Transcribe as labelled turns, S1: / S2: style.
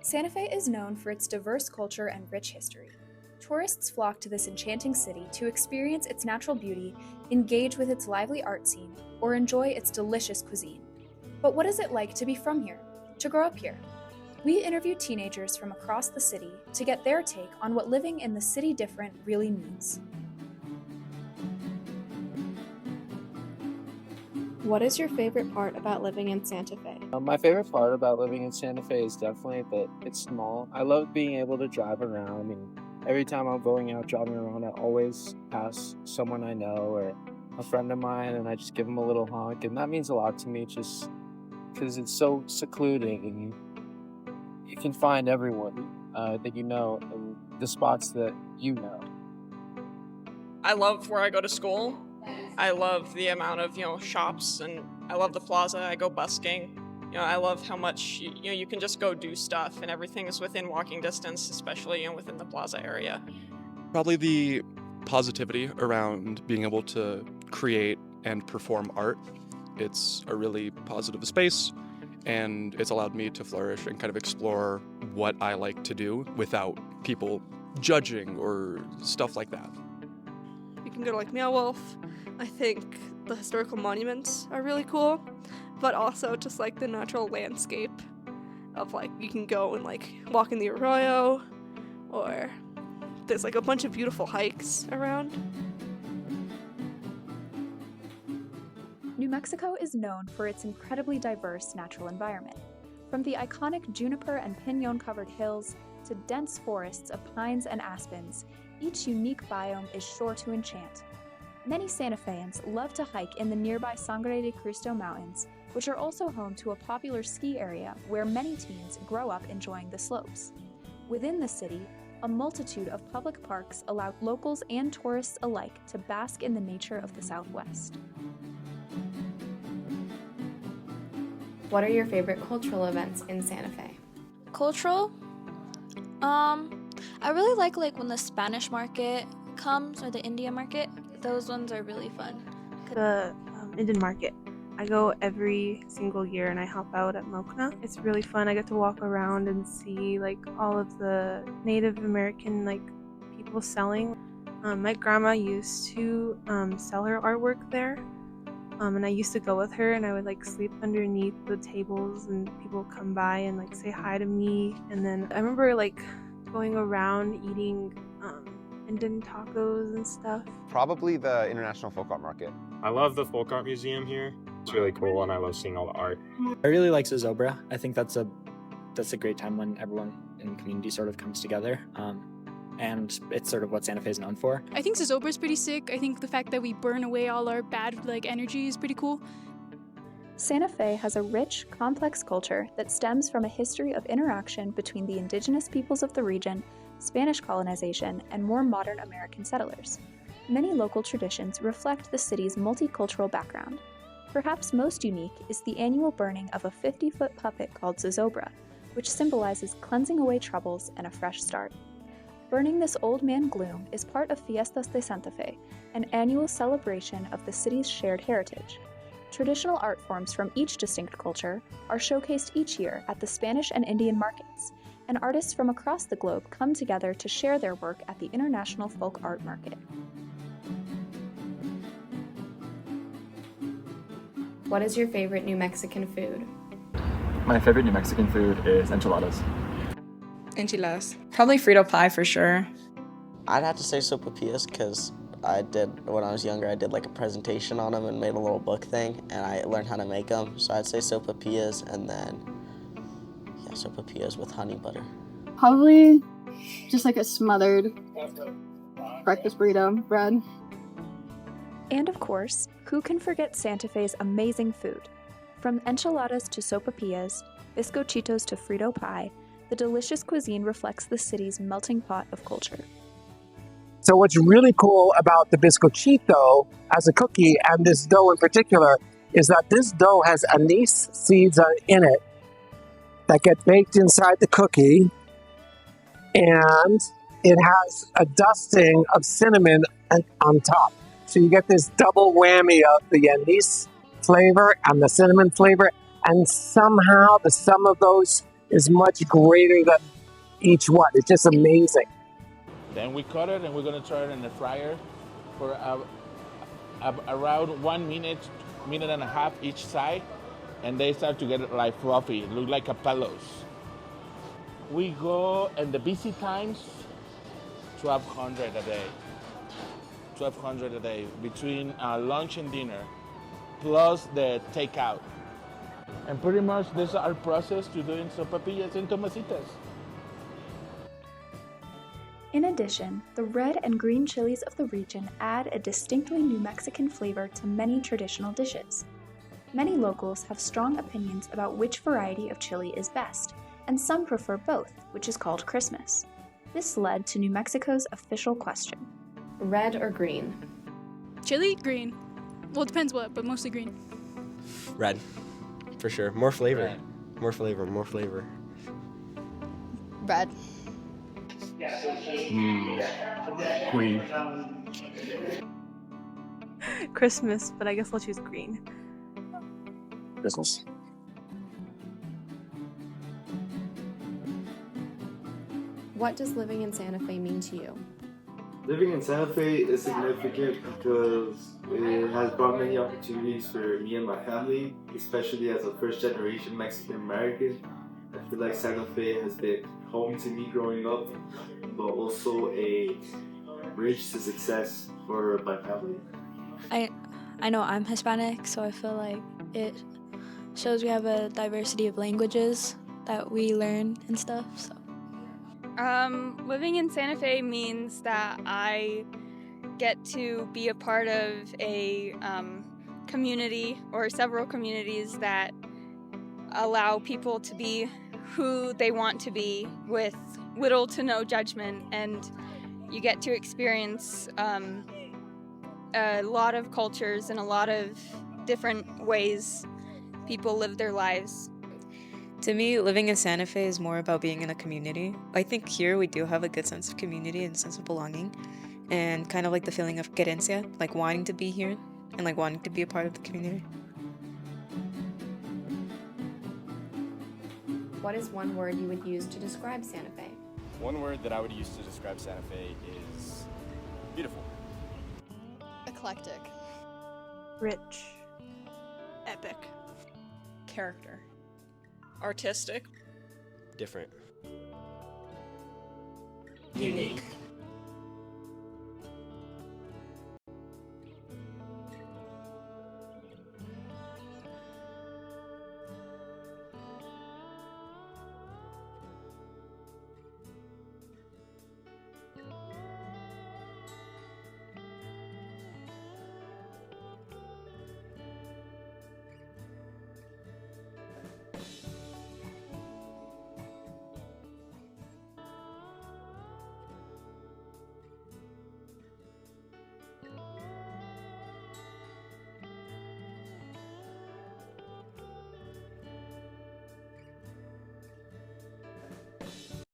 S1: Santa Fe is known for its diverse culture and rich history. Tourists flock to this enchanting city to experience its natural beauty, engage with its lively art scene, or enjoy its delicious cuisine. But what is it like to be from here, to grow up here? We interview teenagers from across the city to get their take on what living in the city different really means.
S2: What is your favorite part about living in Santa Fe?
S3: My favorite part about living in Santa Fe is definitely that it's small. I love being able to drive around, and every time I'm going out driving around, I always pass someone I know or a friend of mine, and I just give them a little honk, and that means a lot to me just because it's so secluded, and you can find everyone that you know in the spots that you know.
S4: I love where I go to school. I love the amount of, shops, and I love the plaza. I go busking. I love how much, you can just go do stuff, and everything is within walking distance, especially, within the plaza area.
S5: Probably the positivity around being able to create and perform art. It's a really positive space, and it's allowed me to flourish and kind of explore what I like to do without people judging or stuff like that.
S2: You can go to Meow Wolf. I think the historical monuments are really cool, but also just the natural landscape of you can go and walk in the arroyo, or there's a bunch of beautiful hikes around.
S1: New Mexico is known for its incredibly diverse natural environment. From the iconic juniper and pinon-covered hills to dense forests of pines and aspens, each unique biome is sure to enchant. Many Santa Feans love to hike in the nearby Sangre de Cristo Mountains, which are also home to a popular ski area where many teens grow up enjoying the slopes. Within the city, a multitude of public parks allow locals and tourists alike to bask in the nature of the Southwest.
S6: What are your favorite cultural events in Santa Fe?
S7: Cultural? I really like when the Spanish market comes, or the Indian market. Those ones are really fun.
S8: The Indian market. I go every single year and I help out at Mokna. It's really fun. I get to walk around and see all of the Native American people selling. My grandma used to sell her artwork there. And I used to go with her, and I would sleep underneath the tables, and people would come by and say hi to me. And then I remember going around eating Indian tacos and stuff.
S9: Probably the International Folk Art Market.
S10: I love the Folk Art Museum here. It's really cool, and I love seeing all the art.
S11: I really like Zozobra. I think that's a great time when everyone in the community sort of comes together. And it's sort of what Santa Fe is known for.
S12: I think Zozobra is pretty sick. I think the fact that we burn away all our bad energy is pretty cool.
S1: Santa Fe has a rich, complex culture that stems from a history of interaction between the indigenous peoples of the region, Spanish colonization, and more modern American settlers. Many local traditions reflect the city's multicultural background. Perhaps most unique is the annual burning of a 50-foot puppet called Zozobra, which symbolizes cleansing away troubles and a fresh start. Burning this old man gloom is part of Fiestas de Santa Fe, an annual celebration of the city's shared heritage. Traditional art forms from each distinct culture are showcased each year at the Spanish and Indian markets, and artists from across the globe come together to share their work at the International Folk Art Market.
S6: What is your favorite New Mexican food?
S13: My favorite New Mexican food is enchiladas.
S14: Enchiladas. Probably Frito pie for sure.
S15: I'd have to say sopapillas because when I was younger, I did a presentation on them and made a little book thing, and I learned how to make them. So I'd say sopapillas, and then sopapillas with honey butter.
S16: Probably just a smothered breakfast burrito bread.
S1: And of course, who can forget Santa Fe's amazing food? From enchiladas to sopapillas, bizcochitos to Frito pie, the delicious cuisine reflects the city's melting pot of culture.
S17: So what's really cool about the bizcochito as a cookie, and this dough in particular, is that this dough has anise seeds in it that get baked inside the cookie, and it has a dusting of cinnamon on top. So you get this double whammy of the anise flavor and the cinnamon flavor, and somehow the sum of those is much greater than each one. It's just amazing.
S18: Then we cut it and we're gonna throw it in the fryer for around 1 minute, minute and a half each side, and they start to get like fluffy, look like capellos. We go in the busy times, 1,200 a day. 1,200 a day between lunch and dinner, plus the takeout. And pretty much this is our process to doing sopapillas and tomasitas.
S1: In addition, the red and green chilies of the region add a distinctly New Mexican flavor to many traditional dishes. Many locals have strong opinions about which variety of chili is best, and some prefer both, which is called Christmas. This led to New Mexico's official question.
S6: Red or green?
S12: Chili? Green. Well, it depends what, but mostly green.
S19: Red, for sure. More flavor. More flavor, more flavor.
S14: Red.
S13: Green.
S8: Christmas, but I guess I'll choose green.
S13: Christmas.
S6: What does living in Santa Fe mean to you?
S20: Living in Santa Fe is significant because it has brought many opportunities for me and my family, especially as a first-generation Mexican American. I feel like Santa Fe has been home to me growing up, but also a bridge to success for my family.
S7: I know I'm Hispanic, so I feel like it shows we have a diversity of languages that we learn and stuff. So.
S12: Living in Santa Fe means that I get to be a part of a community or several communities that allow people to be who they want to be with little to no judgment, and you get to experience a lot of cultures and a lot of different ways people live their lives.
S14: To me, living in Santa Fe is more about being in a community. I think here we do have a good sense of community and sense of belonging, and kind of like the feeling of querencia, like wanting to be here and like wanting to be a part of the community.
S6: What is one word you would use to describe Santa Fe?
S13: One word that I would use to describe Santa Fe is beautiful.
S14: Eclectic.
S8: Rich.
S12: Epic.
S14: Character.
S4: Artistic.
S19: Different.
S14: Unique.